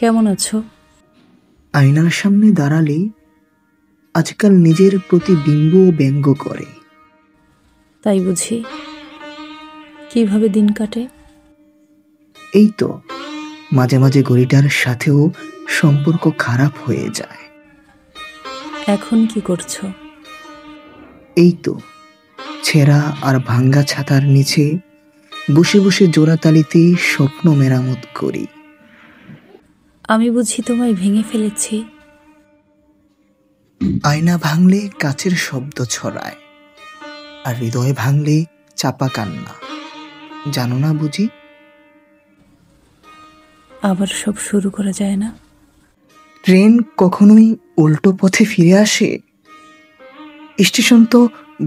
কেমন আছো? আয়নার সামনে দাঁড়ালেই আজকাল নিজের প্রতিবিম্ব ব্যঙ্গ করে। তাই বুঝি? কিভাবে দিন কাটে? এই তো মাঝে মাঝে ঘড়িটার সাথেও সম্পর্ক খারাপ হয়ে যায়। এখন কি করছো? এই তো ছেঁড়া আর ভাঙ্গা ছাতার নিচে বসে বসে জোড়াতালিতে স্বপ্ন মেরামত করি। আমি বুঝি তোমায় ভেঙে ফেলেছি? আয়না ভাঙলে কাচের শব্দ ছড়ায়, আর হৃদয় ভাঙলে চাপা কান্না। জানো না বুঝি? আবার সব শুরু করা যায় না? ট্রেন কখনোই উল্টো পথে ফিরে আসে? স্টেশন তো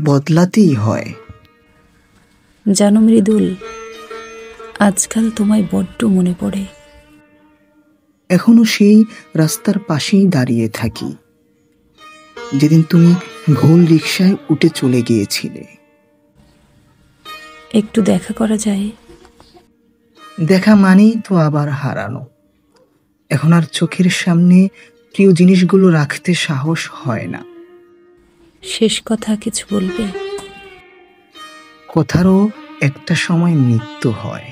বদলাতেই হয়। জানো মৃদুল, আজকাল তোমায় বড্ড মনে পড়ে। এখনো সেই রাস্তার পাশেই দাঁড়িয়ে থাকি, যেদিন তুমি ভুল রিকশায় উঠে চলে গিয়েছিলে। একটু দেখা করা যায়? দেখা মানেই তো আবার হারানো। এখন আর চোখের সামনে প্রিয় জিনিসগুলো রাখতে সাহস হয় না। শেষ কথা কিছু বলবে? কথারও একটা সময় মৃত্যু হয়।